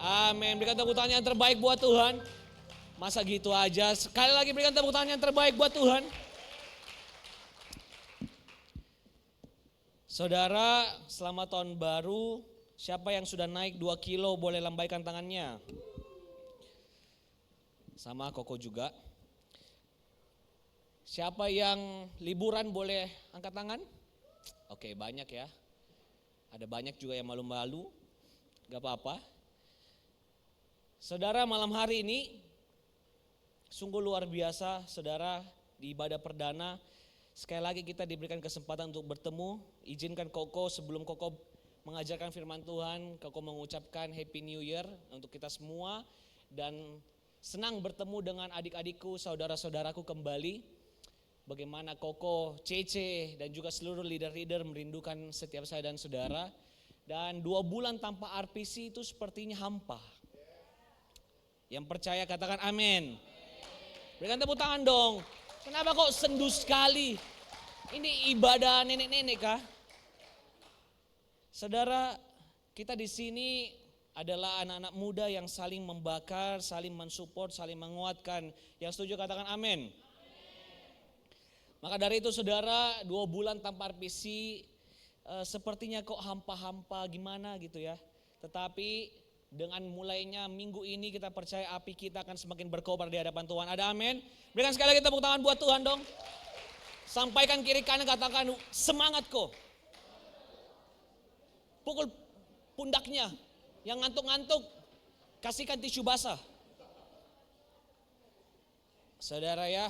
Amin. Berikan tepuk tangan yang terbaik buat Tuhan. Masa gitu aja. Sekali lagi berikan tepuk tangan yang terbaik buat Tuhan. Saudara, selamat tahun baru. Siapa yang sudah naik 2 kilo boleh lambaikan tangannya. Sama Koko juga. Siapa yang liburan boleh angkat tangan? Oke, banyak ya. Ada banyak juga yang malu-malu. Gak apa-apa. Saudara, malam hari ini sungguh luar biasa. Saudara, di ibadah perdana sekali lagi kita diberikan kesempatan untuk bertemu. Izinkan Koko sebelum Koko mengajarkan firman Tuhan, Koko mengucapkan Happy New Year untuk kita semua. Dan senang bertemu dengan adik-adikku, saudara-saudaraku kembali. Bagaimana Koko, Cece dan juga seluruh leader-leader merindukan setiap saya dan saudara. Dan 2 bulan tanpa RPC itu sepertinya hampa. Yang percaya katakan amin. Berikan tepuk tangan dong. Kenapa kok sendu sekali? Ini ibadah nenek-nenek kah? Saudara, kita di sini adalah anak-anak muda yang saling membakar, saling mensupport, saling menguatkan. Yang setuju katakan amin. Maka dari itu saudara, 2 bulan tanpa RPC sepertinya kok hampa-hampa gimana gitu ya. Tetapi dengan mulainya minggu ini kita percaya api kita akan semakin berkobar di hadapan Tuhan. Ada amin? Berikan sekali lagi tepuk tangan buat Tuhan dong. Sampaikan kiri kanan, katakan semangat kok. Pukul pundaknya, yang ngantuk-ngantuk kasihkan tisu basah. Saudara ya,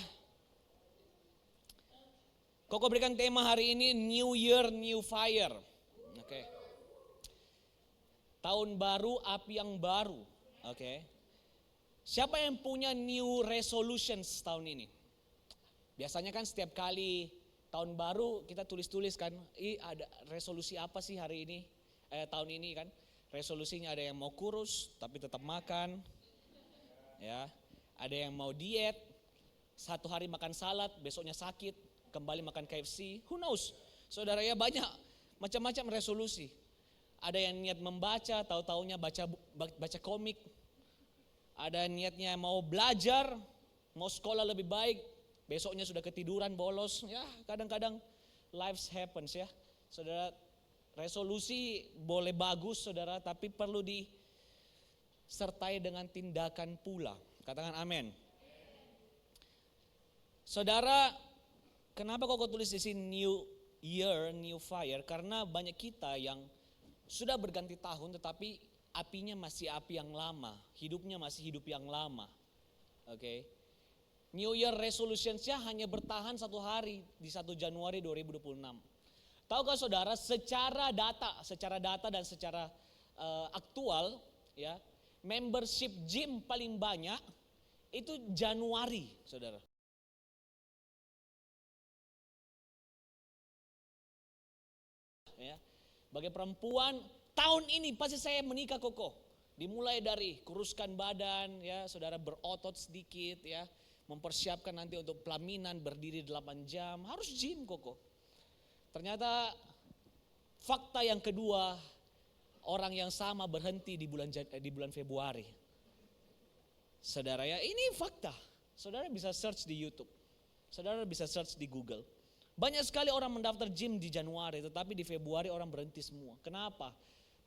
Koko berikan tema hari ini New Year, New Fire. Oke. Tahun baru, api yang baru. Oke. Siapa yang punya new resolutions tahun ini? Biasanya kan setiap kali tahun baru kita tulis-tulis kan, ada resolusi apa sih hari ini, tahun ini kan. Resolusinya ada yang mau kurus tapi tetap makan. Ya. Ada yang mau diet, 1 hari makan salad, besoknya sakit. Kembali makan KFC, who knows? Saudara ya, banyak macam-macam resolusi. Ada yang niat membaca, tahu-taunya baca komik. Ada niatnya mau belajar, mau sekolah lebih baik, besoknya sudah ketiduran bolos. Ya, kadang-kadang life happens ya. Saudara, resolusi boleh bagus saudara, tapi perlu disertai dengan tindakan pula. Katakan amin. Saudara, kenapa kok tulis di sini New Year, New Fire? Karena banyak kita yang sudah berganti tahun tetapi apinya masih api yang lama, hidupnya masih hidup yang lama. Oke. New Year resolutions-nya hanya bertahan 1 hari di 1 Januari 2026. Tahukah saudara, secara data dan secara aktual ya, membership gym paling banyak itu Januari, saudara. Ya. Bagi perempuan, tahun ini pasti saya menikah Koko. Dimulai dari kuruskan badan ya, saudara, berotot sedikit ya, mempersiapkan nanti untuk pelaminan, berdiri 8 jam, harus gym Koko. Ternyata fakta yang kedua, orang yang sama berhenti di bulan Februari. Saudara ya, ini fakta. Saudara bisa search di YouTube. Saudara bisa search di Google. Banyak sekali orang mendaftar gym di Januari, tetapi di Februari orang berhenti semua. Kenapa?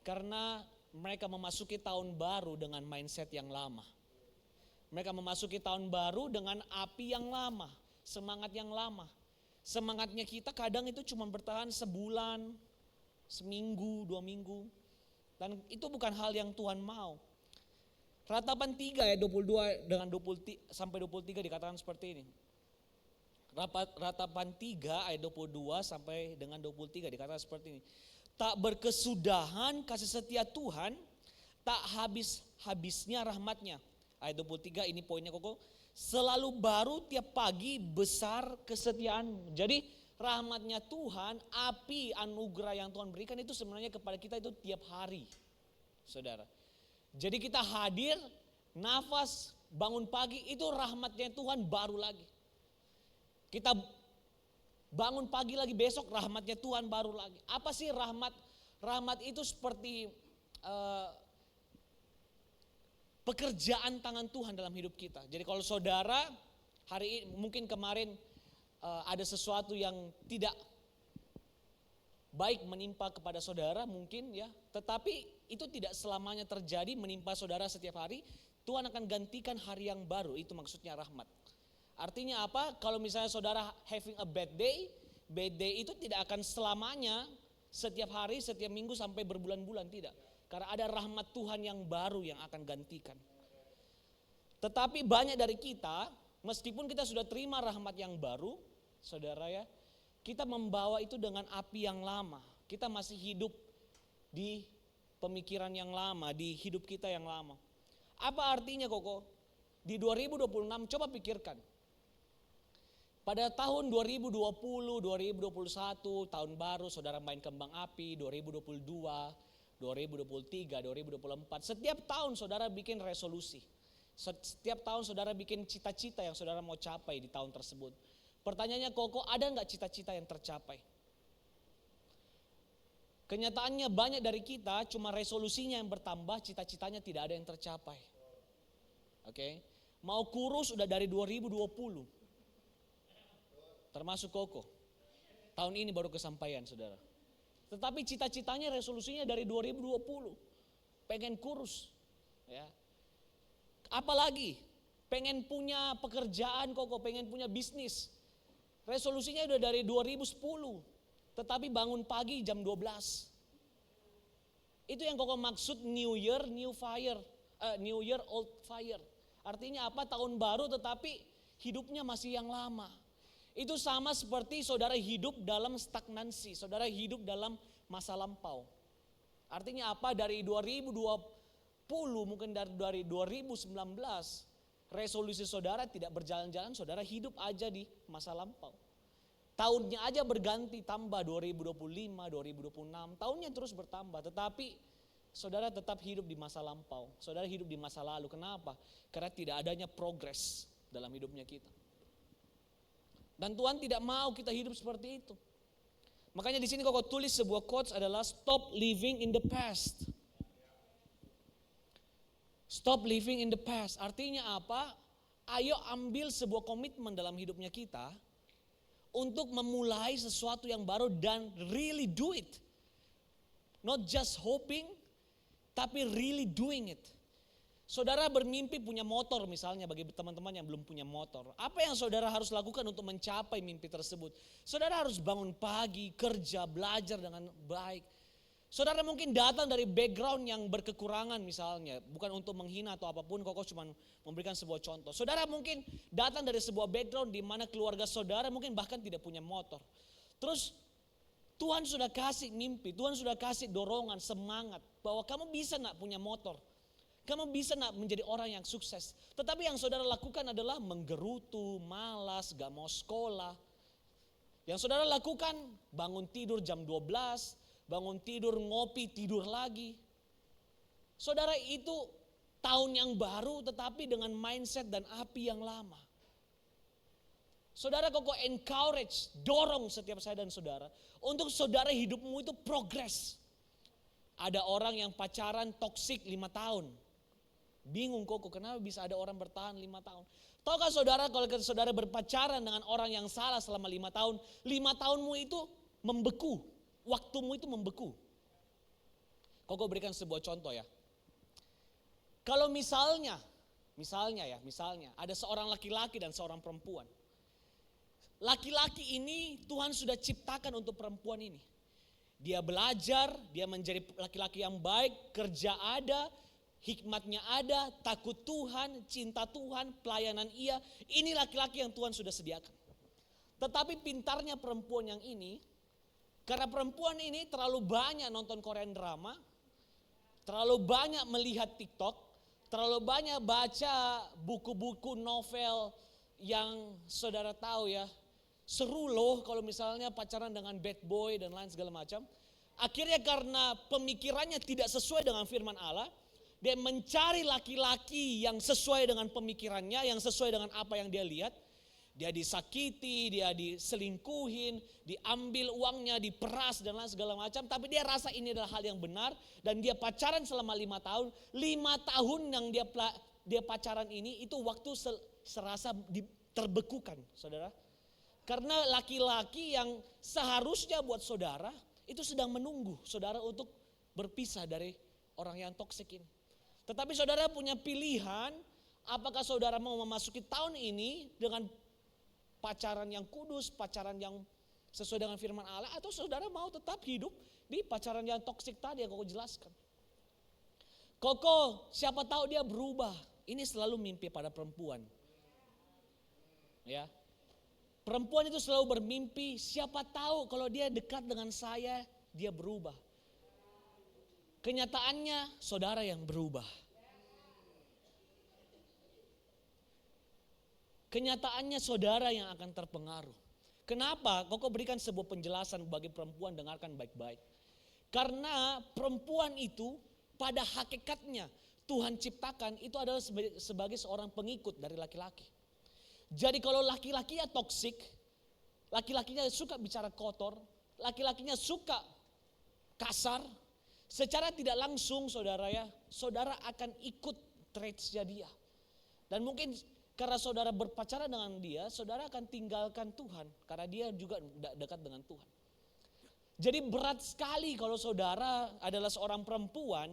Karena mereka memasuki tahun baru dengan mindset yang lama. Mereka memasuki tahun baru dengan api yang lama, semangat yang lama. Semangatnya kita kadang itu cuma bertahan sebulan, seminggu, 2 minggu. Dan itu bukan hal yang Tuhan mau. Ratapan 3 ayat 22 dengan 20 sampai 23 dikatakan seperti ini. Ratapan 3 ayat 22 sampai dengan 23 dikatakan seperti ini. Tak berkesudahan kasih setia Tuhan, tak habis-habisnya rahmatnya. Ayat 23 ini poinnya Koko. Selalu baru tiap pagi, besar kesetiaan. Jadi rahmatnya Tuhan, api anugerah yang Tuhan berikan itu sebenarnya kepada kita itu tiap hari. Saudara. Jadi kita hadir, nafas, bangun pagi, itu rahmatnya Tuhan baru lagi. Kita bangun pagi lagi, besok rahmatnya Tuhan baru lagi. Apa sih rahmat? Rahmat itu seperti pekerjaan tangan Tuhan dalam hidup kita. Jadi kalau saudara hari ini, mungkin kemarin ada sesuatu yang tidak baik menimpa kepada saudara mungkin ya. Tetapi itu tidak selamanya terjadi menimpa saudara setiap hari. Tuhan akan gantikan hari yang baru, itu maksudnya rahmat. Artinya apa? Kalau misalnya saudara having a bad day itu tidak akan selamanya setiap hari, setiap minggu sampai berbulan-bulan, tidak. Karena ada rahmat Tuhan yang baru yang akan gantikan. Tetapi banyak dari kita, meskipun kita sudah terima rahmat yang baru, saudara ya, kita membawa itu dengan api yang lama. Kita masih hidup di pemikiran yang lama, di hidup kita yang lama. Apa artinya Koko? Di 2026 coba pikirkan. Pada tahun 2020, 2021, tahun baru saudara main kembang api, 2022, 2023, 2024. Setiap tahun saudara bikin resolusi. Setiap tahun saudara bikin cita-cita yang saudara mau capai di tahun tersebut. Pertanyaannya Koko, ada gak cita-cita yang tercapai? Kenyataannya banyak dari kita cuma resolusinya yang bertambah, cita-citanya tidak ada yang tercapai. Oke, mau kurus udah dari 2020. Termasuk Koko. Tahun ini baru kesampaian saudara. Tetapi cita-citanya resolusinya dari 2020. Pengen kurus. Ya. Apalagi pengen punya pekerjaan Koko, pengen punya bisnis. Resolusinya udah dari 2010. Tetapi bangun pagi jam 12. Itu yang Koko maksud New Year, New Fire. New Year, Old Fire. Artinya apa? Tahun baru tetapi hidupnya masih yang lama. Itu sama seperti saudara hidup dalam stagnansi. Saudara hidup dalam masa lampau. Artinya apa? Dari 2020 mungkin dari 2019. Resolusi saudara tidak berjalan-jalan. Saudara hidup aja di masa lampau. Tahunnya aja berganti, tambah 2025, 2026, tahunnya terus bertambah. Tetapi saudara tetap hidup di masa lampau. Saudara hidup di masa lalu. Kenapa? Karena tidak adanya progres dalam hidupnya kita. Dan Tuhan tidak mau kita hidup seperti itu. Makanya di sini Koko tulis sebuah quotes adalah stop living in the past. Stop living in the past. Artinya apa? Ayo ambil sebuah komitmen dalam hidupnya kita untuk memulai sesuatu yang baru dan really do it. Not just hoping, tapi really doing it. Saudara bermimpi punya motor misalnya, bagi teman-teman yang belum punya motor. Apa yang saudara harus lakukan untuk mencapai mimpi tersebut? Saudara harus bangun pagi, kerja, belajar dengan baik. Saudara mungkin datang dari background yang berkekurangan misalnya. Bukan untuk menghina atau apapun, Koko cuma memberikan sebuah contoh. Saudara mungkin datang dari sebuah background di mana keluarga saudara mungkin bahkan tidak punya motor. Terus Tuhan sudah kasih mimpi, Tuhan sudah kasih dorongan, semangat. Bahwa kamu bisa nak punya motor. Kamu bisa nak menjadi orang yang sukses. Tetapi yang saudara lakukan adalah menggerutu, malas, gak mau sekolah. Yang saudara lakukan bangun tidur jam 12, bangun tidur, ngopi, tidur lagi. Saudara itu tahun yang baru tetapi dengan mindset dan api yang lama. Saudara Koko encourage, dorong setiap saya dan saudara. Untuk saudara hidupmu itu progress. Ada orang yang pacaran toksik 5 tahun. Bingung Koko, kenapa bisa ada orang bertahan 5 tahun. Tahukah saudara kalau saudara berpacaran dengan orang yang salah selama 5 tahun. 5 tahunmu itu membeku. Waktumu itu membeku. Koko berikan sebuah contoh ya. Kalau misalnya ada seorang laki-laki dan seorang perempuan. Laki-laki ini Tuhan sudah ciptakan untuk perempuan ini. Dia belajar, dia menjadi laki-laki yang baik, kerja ada, hikmatnya ada, takut Tuhan, cinta Tuhan, pelayanan ia. Ini laki-laki yang Tuhan sudah sediakan. Tetapi pintarnya perempuan yang ini, karena perempuan ini terlalu banyak nonton Korean drama, terlalu banyak melihat TikTok, terlalu banyak baca buku-buku novel yang saudara tahu ya, seru loh kalau misalnya pacaran dengan bad boy dan lain segala macam. Akhirnya karena pemikirannya tidak sesuai dengan firman Allah, dia mencari laki-laki yang sesuai dengan pemikirannya, yang sesuai dengan apa yang dia lihat. Dia disakiti, dia diselingkuhin, diambil uangnya, diperas dan lain segala macam. Tapi dia rasa ini adalah hal yang benar. Dan dia pacaran selama 5 tahun. 5 tahun yang dia pacaran ini itu waktu serasa terbekukan, saudara. Karena laki-laki yang seharusnya buat saudara itu sedang menunggu saudara untuk berpisah dari orang yang toksik ini. Tetapi saudara punya pilihan, apakah saudara mau memasuki tahun ini dengan pacaran yang kudus, pacaran yang sesuai dengan firman Allah, atau saudara mau tetap hidup di pacaran yang toksik tadi yang Koko jelaskan. Koko siapa tahu dia berubah. Ini selalu mimpi pada perempuan. Ya. Perempuan itu selalu bermimpi, siapa tahu kalau dia dekat dengan saya, dia berubah. Kenyataannya saudara yang berubah. Kenyataannya saudara yang akan terpengaruh. Kenapa? Koko berikan sebuah penjelasan bagi perempuan, dengarkan baik-baik. Karena perempuan itu pada hakikatnya Tuhan ciptakan itu adalah sebagai seorang pengikut dari laki-laki. Jadi kalau laki-lakinya toksik, laki-lakinya suka bicara kotor, laki-lakinya suka kasar, secara tidak langsung saudara akan ikut traitsnya dia. Dan mungkin karena saudara berpacaran dengan dia, saudara akan tinggalkan Tuhan. Karena dia juga dekat dengan Tuhan. Jadi berat sekali kalau saudara adalah seorang perempuan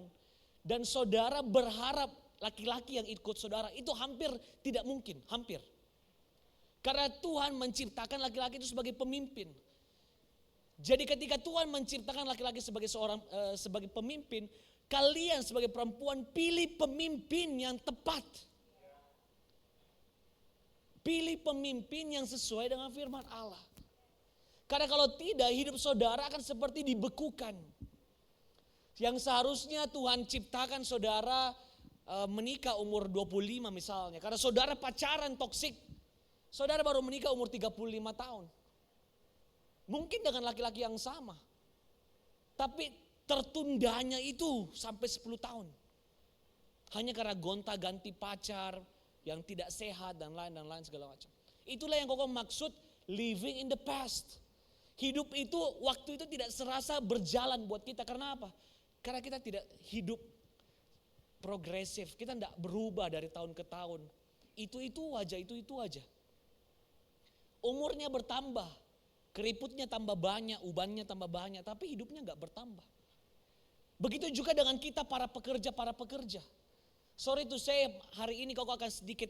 dan saudara berharap laki-laki yang ikut saudara. Itu hampir tidak mungkin, hampir. Karena Tuhan menciptakan laki-laki itu sebagai pemimpin. Jadi ketika Tuhan menciptakan laki-laki sebagai pemimpin, kalian sebagai perempuan pilih pemimpin yang tepat. Pilih pemimpin yang sesuai dengan firman Allah. Karena kalau tidak, hidup saudara akan seperti dibekukan. Yang seharusnya Tuhan ciptakan saudara menikah umur 25 misalnya. Karena saudara pacaran toksik, saudara baru menikah umur 35 tahun. Mungkin dengan laki-laki yang sama. Tapi tertundanya itu sampai 10 tahun. Hanya karena gonta-ganti pacar yang tidak sehat dan lain segala macam. Itulah yang Koko maksud living in the past. Hidup itu, waktu itu tidak serasa berjalan buat kita. Karena apa? Karena kita tidak hidup progresif. Kita tidak berubah dari tahun ke tahun. Itu aja. Umurnya bertambah. Keriputnya tambah banyak, ubannya tambah banyak. Tapi hidupnya gak bertambah. Begitu juga dengan kita para pekerja. Sorry to say, hari ini Koko akan sedikit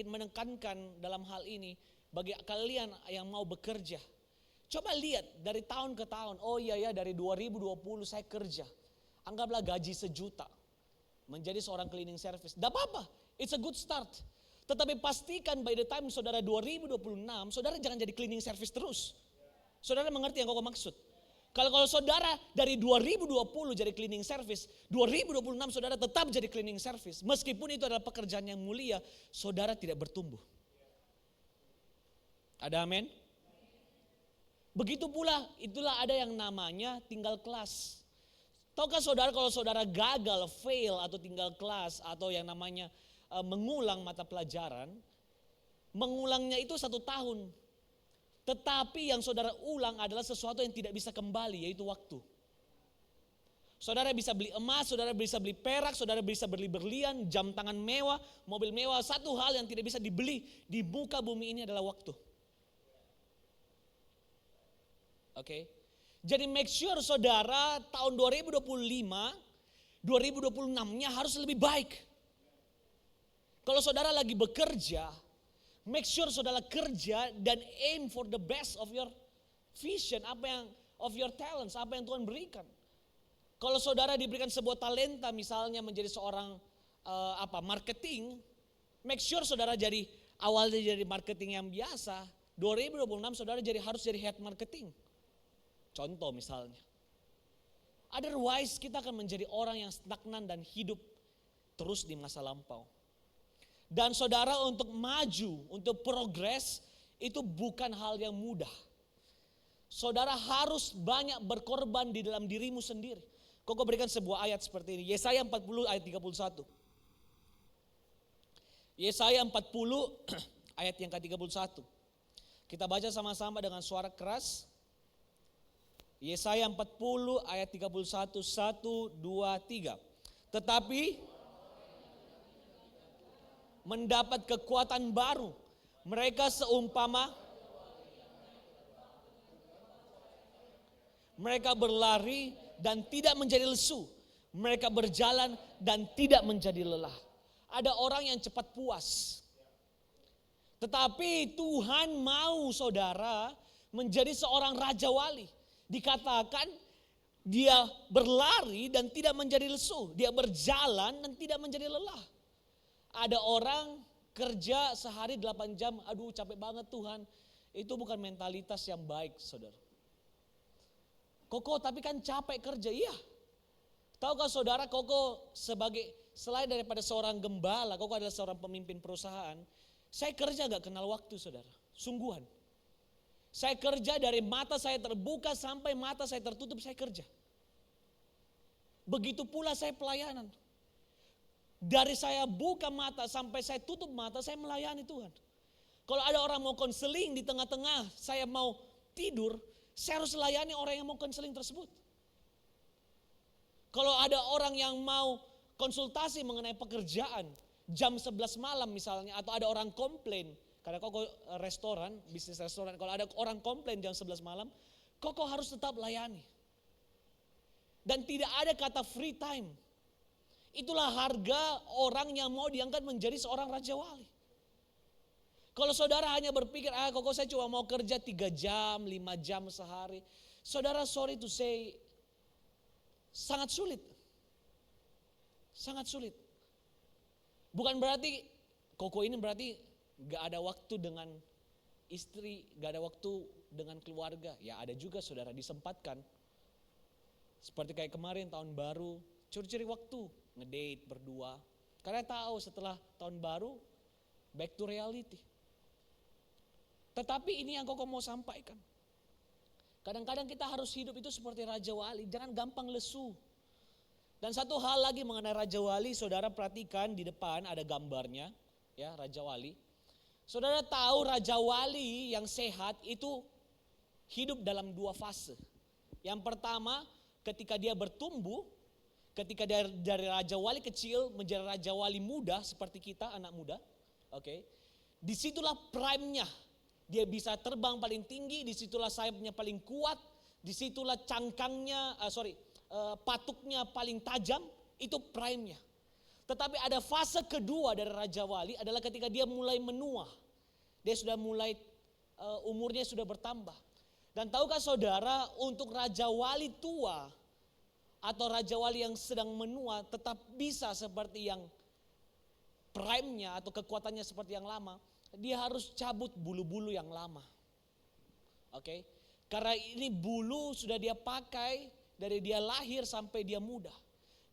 menekankan dalam hal ini bagi kalian yang mau bekerja. Coba lihat dari tahun ke tahun. Oh iya dari 2020 saya kerja. Anggaplah gaji 1 juta. Menjadi seorang cleaning service. Tidak apa-apa, it's a good start. Tetapi pastikan by the time saudara 2026, saudara jangan jadi cleaning service terus. Saudara mengerti yang Koko maksud? Kalau saudara dari 2020 jadi cleaning service, 2026 saudara tetap jadi cleaning service. Meskipun itu adalah pekerjaan yang mulia, saudara tidak bertumbuh. Ada amin? Begitu pula, itulah ada yang namanya tinggal kelas. Tahukah saudara kalau saudara gagal, fail atau tinggal kelas atau yang namanya mengulang mata pelajaran, mengulangnya itu 1 tahun. Tetapi yang saudara ulang adalah sesuatu yang tidak bisa kembali, yaitu waktu. Saudara bisa beli emas, saudara bisa beli perak, saudara bisa beli berlian, jam tangan mewah, mobil mewah. Satu hal yang tidak bisa dibeli di muka bumi ini adalah waktu. Oke. Jadi make sure saudara tahun 2025, 2026-nya harus lebih baik. Kalau saudara lagi bekerja, make sure saudara kerja dan aim for the best of your vision, of your talents, apa yang Tuhan berikan. Kalau saudara diberikan sebuah talenta misalnya menjadi seorang marketing, make sure saudara awalnya jadi marketing yang biasa, 2026 saudara harus jadi head marketing. Contoh misalnya. Otherwise kita akan menjadi orang yang stagnan dan hidup terus di masa lampau. Dan saudara untuk maju, untuk progres itu bukan hal yang mudah. Saudara harus banyak berkorban di dalam dirimu sendiri. Koko berikan sebuah ayat seperti ini. Yesaya 40 ayat 31. Yesaya 40 ayat yang ke-31. Kita baca sama-sama dengan suara keras. Yesaya 40 ayat 31, 1, 2, 3. Tetapi mendapat kekuatan baru. Mereka seumpama mereka berlari dan tidak menjadi lesu. Mereka berjalan dan tidak menjadi lelah. Ada orang yang cepat puas. Tetapi Tuhan mau saudara menjadi seorang raja wali. Dikatakan dia berlari dan tidak menjadi lesu. Dia berjalan dan tidak menjadi lelah. Ada orang kerja sehari 8 jam. Aduh capek banget Tuhan. Itu bukan mentalitas yang baik saudara. Koko tapi kan capek kerja. Iya. Tahukah saudara Koko selain daripada seorang gembala. Koko adalah seorang pemimpin perusahaan. Saya kerja gak kenal waktu saudara. Sungguhan. Saya kerja dari mata saya terbuka sampai mata saya tertutup, saya kerja. Begitu pula saya pelayanan. Dari saya buka mata sampai saya tutup mata, saya melayani Tuhan. Kalau ada orang mau konseling di tengah-tengah, saya mau tidur, saya harus layani orang yang mau konseling tersebut. Kalau ada orang yang mau konsultasi mengenai pekerjaan, jam 11 malam misalnya, atau ada orang komplain, karena Koko restoran, bisnis restoran, kalau ada orang komplain jam 11 malam, Koko harus tetap layani. Dan tidak ada kata free time. Itulah harga orang yang mau diangkat menjadi seorang raja wali. Kalau saudara hanya berpikir, Koko saya cuma mau kerja 3 jam, 5 jam sehari. Saudara sorry to say, sangat sulit. Sangat sulit. Bukan berarti, Koko ini berarti gak ada waktu dengan istri, gak ada waktu dengan keluarga. Ya ada juga saudara disempatkan. Seperti kayak kemarin tahun baru, curi-curi waktu, ngedate berdua. Karena tahu setelah tahun baru, back to reality. Tetapi ini yang Koko mau sampaikan. Kadang-kadang kita harus hidup itu seperti raja wali, jangan gampang lesu. Dan satu hal lagi mengenai raja wali, saudara perhatikan di depan ada gambarnya, ya raja wali. Saudara tahu raja wali yang sehat itu hidup dalam 2 fase. Yang pertama ketika dia bertumbuh, ketika dia dari raja wali kecil menjadi raja wali muda seperti kita anak muda. Oke. Disitulah prime-nya. Dia bisa terbang paling tinggi, disitulah sayapnya paling kuat, disitulah patuknya paling tajam, itu prime-nya. Tetapi ada fase kedua dari raja wali adalah ketika dia mulai menua. Dia sudah mulai umurnya sudah bertambah. Dan tahukah saudara untuk raja wali tua atau raja wali yang sedang menua tetap bisa seperti yang prime-nya atau kekuatannya seperti yang lama. Dia harus cabut bulu-bulu yang lama. Oke? Karena ini bulu sudah dia pakai dari dia lahir sampai dia muda.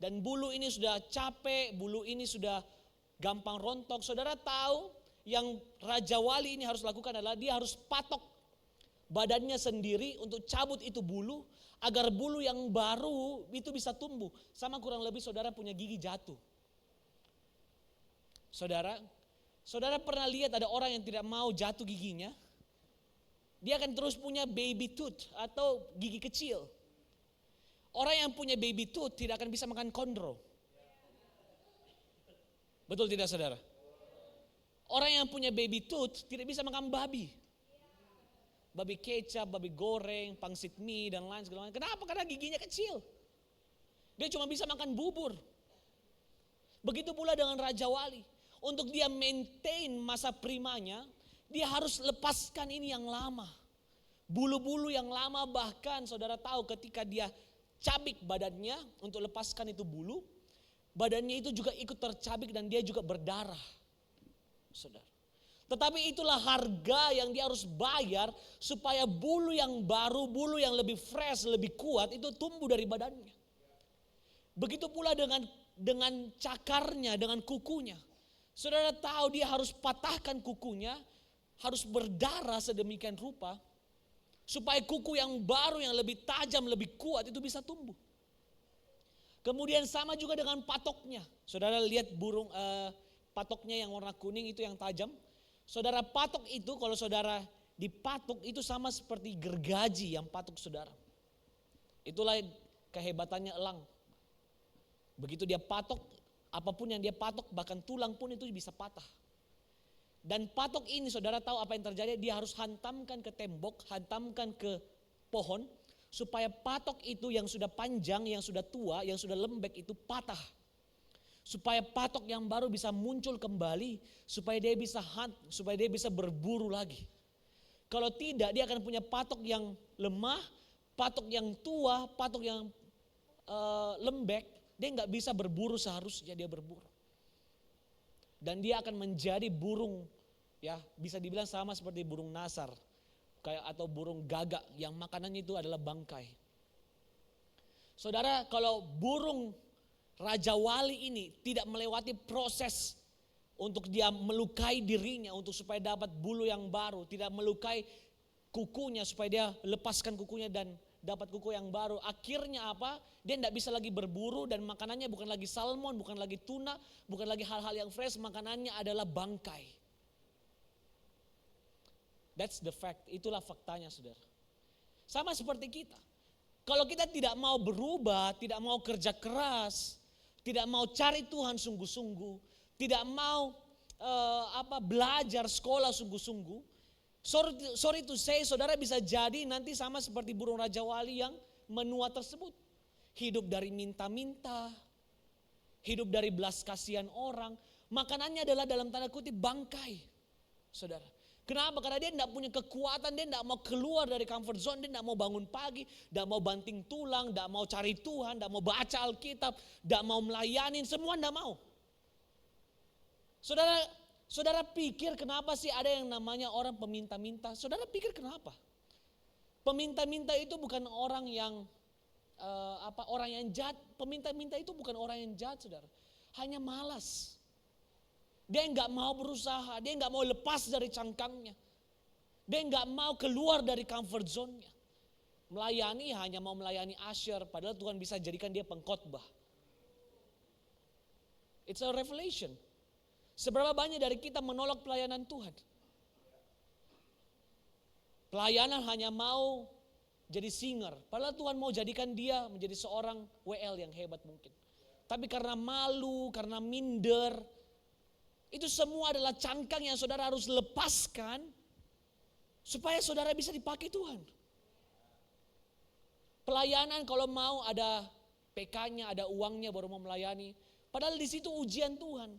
Dan bulu ini sudah capek, bulu ini sudah gampang rontok. Saudara tahu yang raja wali ini harus lakukan adalah dia harus patok badannya sendiri untuk cabut itu bulu. Agar bulu yang baru itu bisa tumbuh. Sama kurang lebih saudara punya gigi jatuh. Saudara pernah lihat ada orang yang tidak mau jatuh giginya? Dia akan terus punya baby tooth atau gigi kecil. Orang yang punya baby tooth tidak akan bisa makan kondro. Betul tidak saudara? Orang yang punya baby tooth tidak bisa makan babi. Babi kecap, babi goreng, pangsit mie dan lain segala macam. Kenapa? Karena giginya kecil. Dia cuma bisa makan bubur. Begitu pula dengan raja wali. Untuk dia maintain masa primanya, dia harus lepaskan ini yang lama. Bulu-bulu yang lama, bahkan saudara tahu ketika dia cabik badannya untuk lepaskan itu bulu, badannya itu juga ikut tercabik dan dia juga berdarah. Saudara. Tetapi itulah harga yang dia harus bayar supaya bulu yang baru, bulu yang lebih fresh, lebih kuat itu tumbuh dari badannya. Begitu pula dengan cakarnya, dengan kukunya. Saudara tahu dia harus patahkan kukunya, harus berdarah sedemikian rupa supaya kuku yang baru yang lebih tajam, lebih kuat itu bisa tumbuh. Kemudian sama juga dengan patoknya. Saudara lihat burung patoknya yang warna kuning itu yang tajam. Saudara, patok itu kalau saudara dipatok itu sama seperti gergaji yang patok saudara. Itulah kehebatannya elang. Begitu dia patok, apapun yang dia patok, bahkan tulang pun itu bisa patah. Dan patok ini saudara tahu apa yang terjadi? Dia harus hantamkan ke tembok, hantamkan ke pohon, supaya patok itu yang sudah panjang, yang sudah tua, yang sudah lembek itu patah. Supaya patok yang baru bisa muncul kembali, supaya dia bisa berburu lagi. Kalau tidak, dia akan punya patok yang lemah, patok yang tua, patok yang lembek. Dia nggak bisa berburu seharusnya dia berburu. Dan dia akan menjadi burung, ya bisa dibilang sama seperti burung nasar, kayak atau burung gagak yang makanannya itu adalah bangkai. Saudara, kalau burung Raja Wali ini tidak melewati proses untuk dia melukai dirinya untuk supaya dapat bulu yang baru, tidak melukai kukunya supaya dia lepaskan kukunya dan dapat kuku yang baru. Akhirnya apa? Dia tidak bisa lagi berburu dan makanannya bukan lagi salmon, bukan lagi tuna, bukan lagi hal-hal yang fresh, makanannya adalah bangkai. That's the fact, itulah faktanya saudara. Sama seperti kita. Kalau kita tidak mau berubah, tidak mau kerja keras, tidak mau cari Tuhan sungguh-sungguh, tidak mau belajar sekolah sungguh-sungguh, sorry to say, saudara bisa jadi nanti sama seperti burung Raja Wali yang menua tersebut. Hidup dari minta-minta, hidup dari belas kasihan orang, makanannya adalah dalam tanda kutip bangkai. Saudara, kenapa? Karena dia tidak punya kekuatan, dia tidak mau keluar dari comfort zone, dia tidak mau bangun pagi, tidak mau banting tulang, tidak mau cari Tuhan, tidak mau baca Alkitab, tidak mau melayani, semua tidak mau. Saudara pikir kenapa sih ada yang namanya orang peminta-minta? Saudara pikir kenapa? Peminta-minta itu bukan orang yang orang yang jahat. Peminta-minta itu bukan orang yang jahat, saudara. Hanya malas. Dia nggak mau berusaha, dia nggak mau lepas dari cangkangnya. Dia nggak mau keluar dari comfort zone-nya. Melayani hanya mau melayani asyir, padahal Tuhan bisa jadikan dia pengkhotbah. It's a revelation. Seberapa banyak dari kita menolak pelayanan Tuhan? Pelayanan hanya mau jadi singer, padahal Tuhan mau jadikan dia menjadi seorang WL yang hebat mungkin. Tapi karena malu, karena minder, itu semua adalah cangkang yang saudara harus lepaskan supaya saudara bisa dipakai Tuhan. Pelayanan kalau mau ada PK-nya, ada uangnya baru mau melayani. Padahal di situ ujian Tuhan.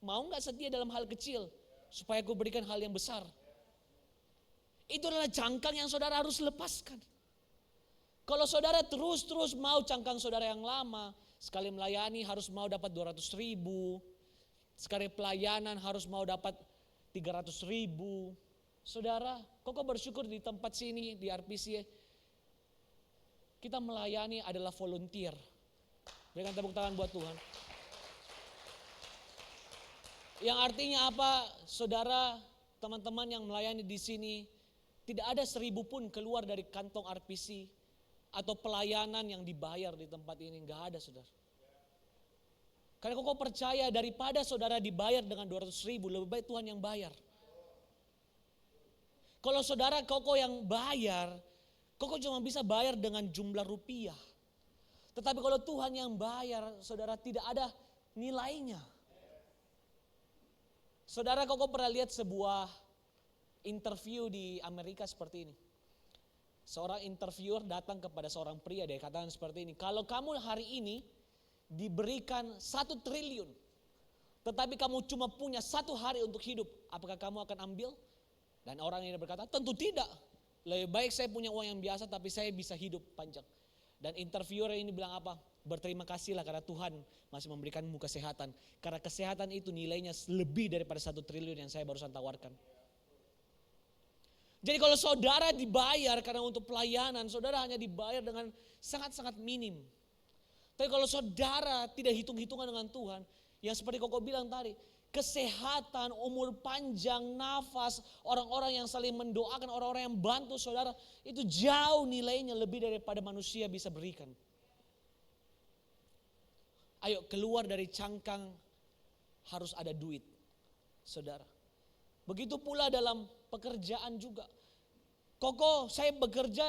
Mau gak setia dalam hal kecil supaya aku berikan hal yang besar. Itu adalah cangkang yang saudara harus lepaskan. Kalau saudara terus mau cangkang saudara yang lama, sekali melayani harus mau dapat 200.000, sekali pelayanan harus mau dapat 300.000. Saudara, kok bersyukur di tempat sini di RPC kita melayani adalah volunteer. Berikan tepuk tangan buat Tuhan. Yang artinya apa? Saudara, teman-teman yang melayani di sini, tidak ada 1.000 pun keluar dari kantong RPC atau pelayanan yang dibayar di tempat ini, enggak ada, saudara. Karena kok percaya daripada saudara dibayar dengan 200.000, lebih baik Tuhan yang bayar. Kalau saudara koko yang bayar, koko cuma bisa bayar dengan jumlah rupiah. Tetapi kalau Tuhan yang bayar, saudara, tidak ada nilainya. Saudara, koko pernah lihat sebuah interview di Amerika seperti ini. Seorang interviewer datang kepada seorang pria, dia katakan seperti ini, kalau kamu hari ini diberikan 1 triliun, tetapi kamu cuma punya 1 hari untuk hidup, apakah kamu akan ambil? Dan orang ini berkata, tentu tidak. Lebih baik saya punya uang yang biasa tapi saya bisa hidup panjang. Dan interviewer ini bilang apa? Berterima kasihlah karena Tuhan masih memberikanmu kesehatan. Karena kesehatan itu nilainya lebih daripada 1 triliun yang saya barusan tawarkan. Jadi kalau saudara dibayar karena untuk pelayanan, saudara hanya dibayar dengan sangat-sangat minim. Tapi kalau saudara tidak hitung-hitungan dengan Tuhan, yang seperti Koko bilang tadi, kesehatan, umur panjang, nafas, orang-orang yang saling mendoakan, orang-orang yang bantu saudara, itu jauh nilainya lebih daripada manusia bisa berikan. Ayo keluar dari cangkang, harus ada duit, saudara. Begitu pula dalam pekerjaan juga. Koko, saya bekerja,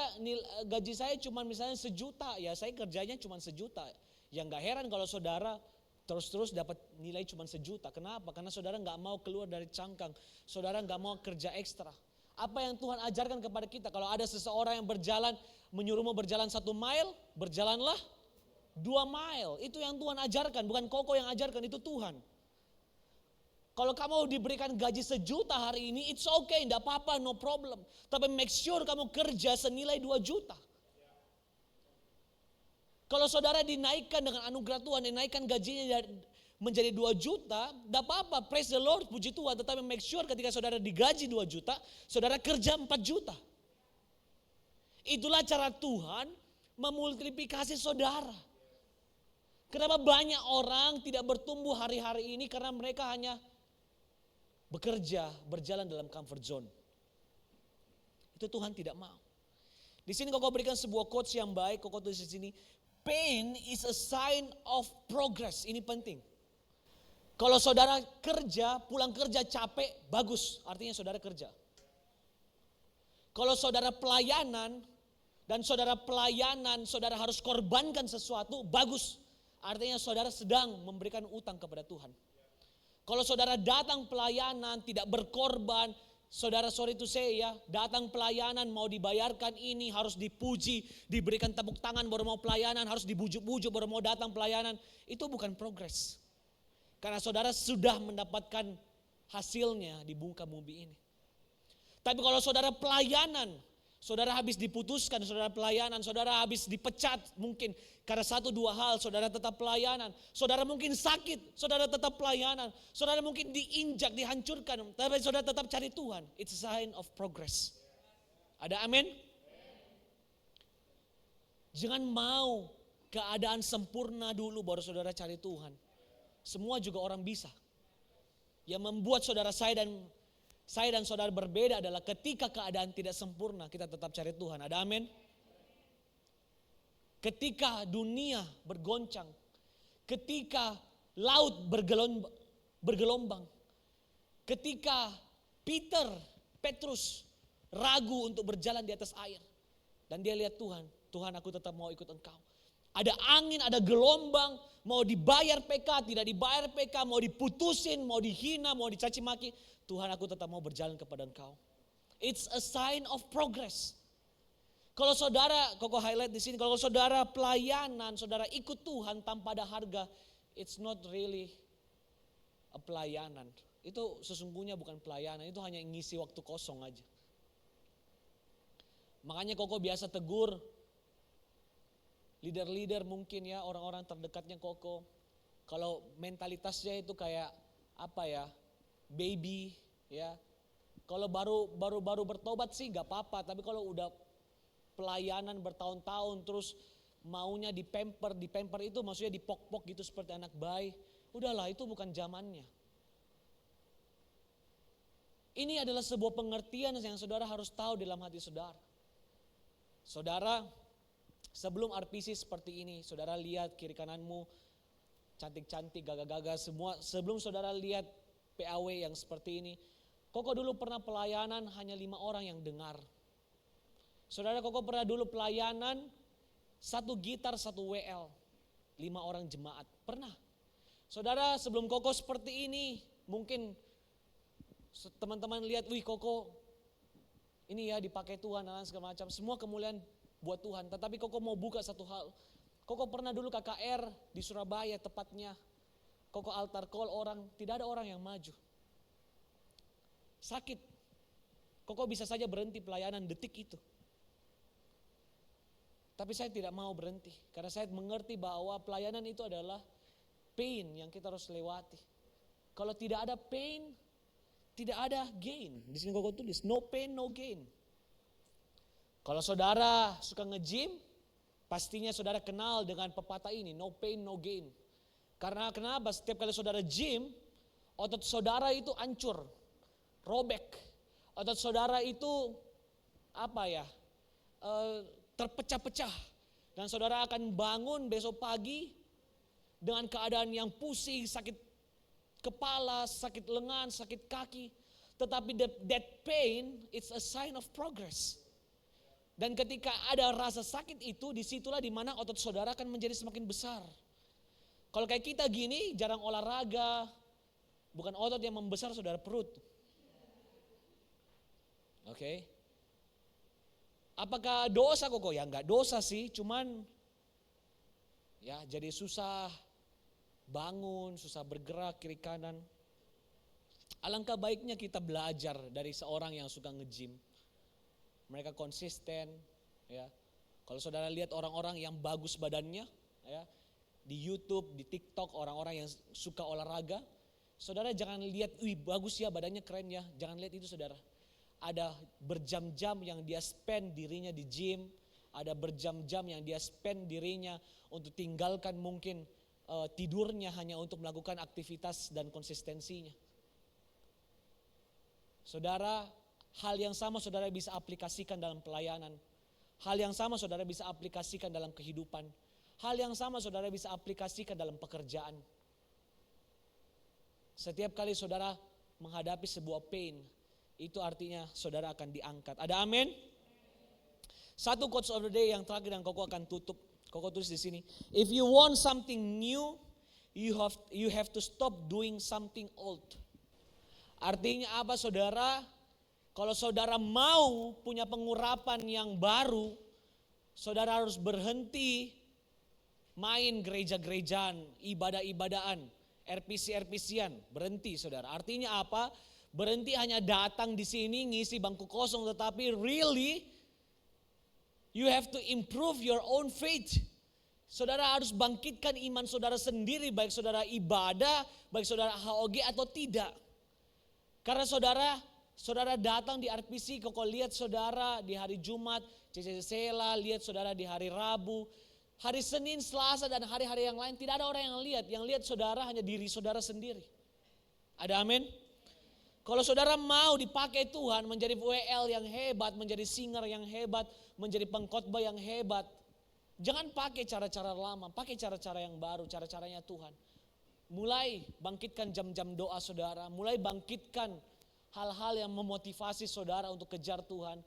gaji saya cuma misalnya 1 juta, ya saya kerjanya cuma 1 juta. Yang gak heran kalau saudara terus-terus dapat nilai cuma 1 juta. Kenapa? Karena saudara gak mau keluar dari cangkang. Saudara gak mau kerja ekstra. Apa yang Tuhan ajarkan kepada kita? Kalau ada seseorang yang berjalan, menyuruhmu berjalan 1 mile, berjalanlah 2 mile. Itu yang Tuhan ajarkan, bukan Koko yang ajarkan, itu Tuhan. Kalau kamu diberikan gaji 1 juta hari ini, it's okay, tidak apa-apa, no problem. Tapi make sure kamu kerja senilai 2 juta. Kalau saudara dinaikkan dengan anugerah Tuhan, dinaikkan gajinya menjadi 2 juta, tidak apa-apa, praise the Lord, puji Tuhan. Tetapi make sure ketika saudara digaji 2 juta, saudara kerja 4 juta. Itulah cara Tuhan memultiplikasi saudara. Kenapa banyak orang tidak bertumbuh hari-hari ini? Karena mereka hanya bekerja, berjalan dalam comfort zone. Itu Tuhan tidak mau. Di sini Koko berikan sebuah quotes yang baik. Koko tulis di sini, pain is a sign of progress. Ini penting. Kalau saudara kerja, pulang kerja capek, bagus. Artinya saudara kerja. Kalau saudara pelayanan, dan saudara pelayanan, saudara harus korbankan sesuatu, bagus. Artinya saudara sedang memberikan utang kepada Tuhan. Kalau saudara datang pelayanan tidak berkorban, saudara sorry to say ya, datang pelayanan mau dibayarkan ini, harus dipuji, diberikan tepuk tangan baru mau pelayanan, harus dibujuk-bujuk baru mau datang pelayanan. Itu bukan progres. Karena saudara sudah mendapatkan hasilnya di muka bumi ini. Tapi kalau saudara pelayanan, saudara habis diputuskan, saudara pelayanan, saudara habis dipecat mungkin karena 1-2 hal, saudara tetap pelayanan. Saudara mungkin sakit, saudara tetap pelayanan. Saudara mungkin diinjak, dihancurkan, tapi saudara tetap cari Tuhan. It's a sign of progress. Ada amin? Jangan mau keadaan sempurna dulu baru saudara cari Tuhan. Semua juga orang bisa. Yang membuat saudara saya dan saudara berbeda adalah ketika keadaan tidak sempurna, kita tetap cari Tuhan. Ada amin? Ketika dunia bergoncang, ketika laut bergelombang, ketika Petrus ragu untuk berjalan di atas air. Dan dia lihat Tuhan, Tuhan aku tetap mau ikut engkau. Ada angin, ada gelombang, mau dibayar PK, tidak dibayar PK, mau diputusin, mau dihina, mau dicaci maki. Tuhan aku tetap mau berjalan kepada engkau. It's a sign of progress. Kalau saudara, Koko highlight di sini, kalau saudara pelayanan, saudara ikut Tuhan tanpa ada harga, it's not really a pelayanan. Itu sesungguhnya bukan pelayanan, itu hanya ngisi waktu kosong aja. Makanya Koko biasa tegur leader-leader mungkin ya, orang-orang terdekatnya Koko. Kalau mentalitasnya itu kayak apa ya, baby ya. Kalau baru bertobat sih gak apa-apa, tapi kalau udah pelayanan bertahun-tahun terus maunya dipamper itu maksudnya dipok-pok gitu seperti anak bayi. Udahlah, itu bukan zamannya. Ini adalah sebuah pengertian yang saudara harus tahu dalam hati saudara. Saudara, sebelum RPC seperti ini, saudara lihat kiri kananmu cantik-cantik, gagah-gagah semua. Sebelum saudara lihat PAW yang seperti ini, Koko dulu pernah pelayanan hanya 5 orang yang dengar. Saudara, Koko pernah dulu pelayanan 1 gitar 1 WL, 5 orang jemaat, pernah. Saudara, sebelum Koko seperti ini, mungkin teman-teman lihat, wih Koko ini ya dipakai Tuhan dan segala macam, semua kemuliaan buat Tuhan. Tetapi Koko mau buka satu hal. Koko pernah dulu KKR di Surabaya tepatnya. Koko altar call orang, tidak ada orang yang maju. Sakit. Koko bisa saja berhenti pelayanan detik itu. Tapi saya tidak mau berhenti. Karena saya mengerti bahwa pelayanan itu adalah pain yang kita harus lewati. Kalau tidak ada pain, tidak ada gain. Di sini Koko tulis, no pain, no gain. Kalau saudara suka nge-gym, pastinya saudara kenal dengan pepatah ini, no pain, no gain. Karena kenapa? Setiap kali saudara gym, otot saudara itu hancur, robek. Otot saudara itu terpecah-pecah. Dan saudara akan bangun besok pagi dengan keadaan yang pusing, sakit kepala, sakit lengan, sakit kaki. Tetapi that pain, it's a sign of progress. Dan ketika ada rasa sakit itu, disitulah dimana otot saudara akan menjadi semakin besar. Kalau kayak kita gini, jarang olahraga, bukan otot yang membesar saudara, perut. Oke. Apakah dosa kok? Ya enggak dosa sih, cuman ya jadi susah bangun, susah bergerak kiri kanan. Alangkah baiknya kita belajar dari seorang yang suka nge-gym. Mereka konsisten, ya. Kalau saudara lihat orang-orang yang bagus badannya, ya, di YouTube, di TikTok, orang-orang yang suka olahraga, saudara jangan lihat, wih bagus ya badannya, keren ya. Jangan lihat itu saudara. Ada berjam-jam yang dia spend dirinya di gym, ada berjam-jam yang dia spend dirinya untuk tinggalkan mungkin tidurnya hanya untuk melakukan aktivitas dan konsistensinya. Saudara, hal yang sama saudara bisa aplikasikan dalam pelayanan. Hal yang sama saudara bisa aplikasikan dalam kehidupan. Hal yang sama saudara bisa aplikasikan dalam pekerjaan. Setiap kali saudara menghadapi sebuah pain, itu artinya saudara akan diangkat. Ada amin? Satu quotes of the day yang terakhir dan Koko akan tutup. Koko tulis di sini. If you want something new, you have to stop doing something old. Artinya apa saudara? Kalau saudara mau punya pengurapan yang baru, saudara harus berhenti main gereja-gerejaan, ibadah-ibadahan, RPC-RPCan, berhenti saudara. Artinya apa? Berhenti hanya datang di sini ngisi bangku kosong, tetapi really you have to improve your own faith. Saudara harus bangkitkan iman saudara sendiri, baik saudara ibadah, baik saudara HOG atau tidak. Karena saudara datang di RPC, Koko lihat saudara di hari Jumat, CCCela, lihat saudara di hari Rabu, hari Senin, Selasa dan hari-hari yang lain, tidak ada orang yang lihat. Yang lihat saudara hanya diri saudara sendiri. Ada amin? Kalau saudara mau dipakai Tuhan menjadi WL yang hebat, menjadi singer yang hebat, menjadi pengkhotbah yang hebat, jangan pakai cara-cara lama, pakai cara-cara yang baru, cara-caranya Tuhan. Mulai bangkitkan jam-jam doa saudara, mulai bangkitkan hal-hal yang memotivasi saudara untuk kejar Tuhan.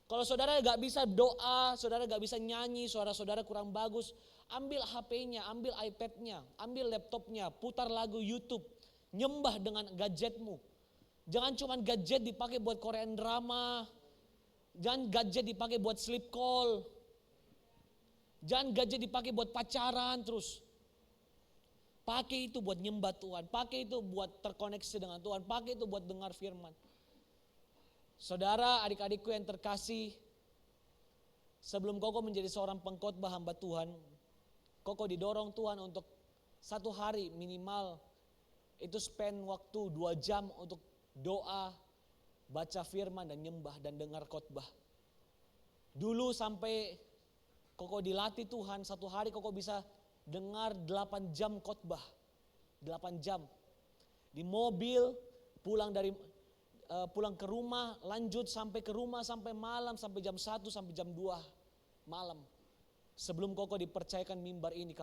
Kalau saudara gak bisa doa, saudara gak bisa nyanyi, suara saudara kurang bagus, ambil HP-nya, ambil iPad-nya, ambil laptopnya, putar lagu YouTube, nyembah dengan gadgetmu. Jangan cuma gadget dipakai buat Korean drama, jangan gadget dipakai buat sleep call, jangan gadget dipakai buat pacaran terus. Pakai itu buat nyembah Tuhan, pakai itu buat terkoneksi dengan Tuhan, pakai itu buat dengar firman. Saudara, adik-adikku yang terkasih, sebelum Koko menjadi seorang pengkhotbah hamba Tuhan, Koko didorong Tuhan untuk satu hari minimal itu spend waktu 2 jam untuk doa, baca firman dan nyembah dan dengar khotbah. Dulu sampai Koko dilatih Tuhan, satu hari Koko bisa dengar 8 jam khotbah. 8 jam. Di mobil, pulang ke rumah, lanjut sampai ke rumah, sampai malam, sampai jam 1, sampai jam 2 malam. Sebelum Koko dipercayakan mimbar ini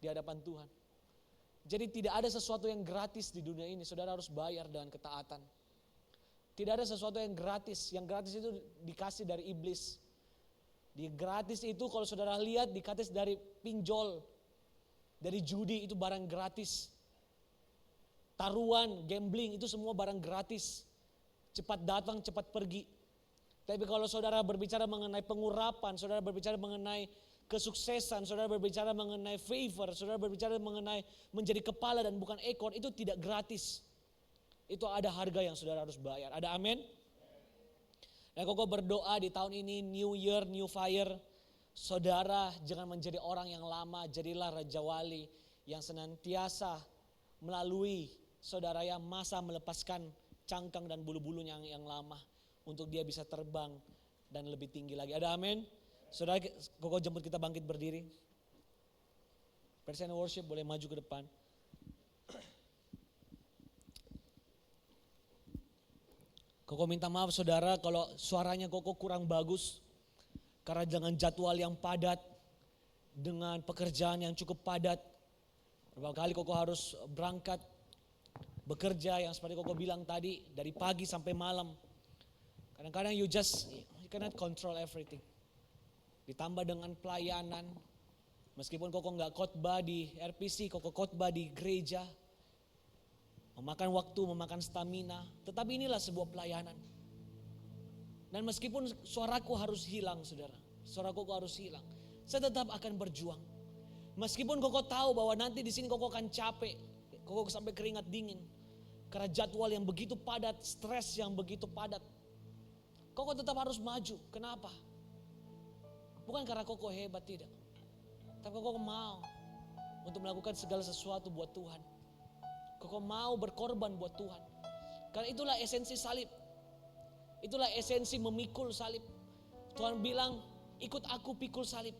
di hadapan Tuhan. Jadi tidak ada sesuatu yang gratis di dunia ini, saudara harus bayar dengan ketaatan. Tidak ada sesuatu yang gratis itu dikasih dari iblis. Di gratis itu kalau saudara lihat dikasih dari pinjol, dari judi itu barang gratis. Taruhan, gambling itu semua barang gratis. Cepat datang, cepat pergi. Tapi kalau saudara berbicara mengenai pengurapan, saudara berbicara mengenai kesuksesan, saudara berbicara mengenai favor, saudara berbicara mengenai menjadi kepala dan bukan ekor, itu tidak gratis. Itu ada harga yang saudara harus bayar. Ada amin? Dan Koko berdoa di tahun ini, new year, new fire. Saudara jangan menjadi orang yang lama, jadilah Raja Wali yang senantiasa melalui saudara yang masa melepaskan cangkang dan bulu-bulunya yang lama untuk dia bisa terbang dan lebih tinggi lagi. Ada amin? Saudara, Koko jemput kita bangkit berdiri. Present worship boleh maju ke depan. Koko minta maaf saudara kalau suaranya Koko kurang bagus. Karena dengan jadwal yang padat, dengan pekerjaan yang cukup padat. Beberapa kali Koko harus berangkat bekerja yang seperti Koko bilang tadi, dari pagi sampai malam. Kadang-kadang you cannot control everything. Ditambah dengan pelayanan, meskipun Koko nggak khotbah di RPC, Koko khotbah di gereja, memakan waktu, memakan stamina, tetapi inilah sebuah pelayanan. Dan meskipun suaraku harus hilang, saudara, suaraku harus hilang, saya tetap akan berjuang. Meskipun Koko tahu bahwa nanti di sini Koko akan capek, Koko sampai keringat dingin, karena jadwal yang begitu padat, stres yang begitu padat, Koko tetap harus maju. Kenapa? Bukan karena Koko hebat, tidak. Tapi Koko mau untuk melakukan segala sesuatu buat Tuhan. Koko mau berkorban buat Tuhan. Karena itulah esensi salib. Itulah esensi memikul salib. Tuhan bilang, ikut aku pikul salib.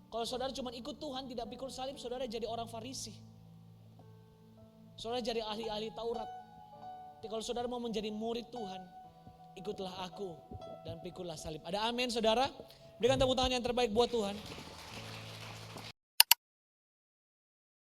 Kalau saudara cuma ikut Tuhan tidak pikul salib, saudara jadi orang Farisi. Saudara jadi ahli-ahli Taurat. Tapi kalau saudara mau menjadi murid Tuhan, ikutlah aku dan pikullah salib. Ada amin, saudara? Berikan tepuk tangan yang terbaik buat Tuhan.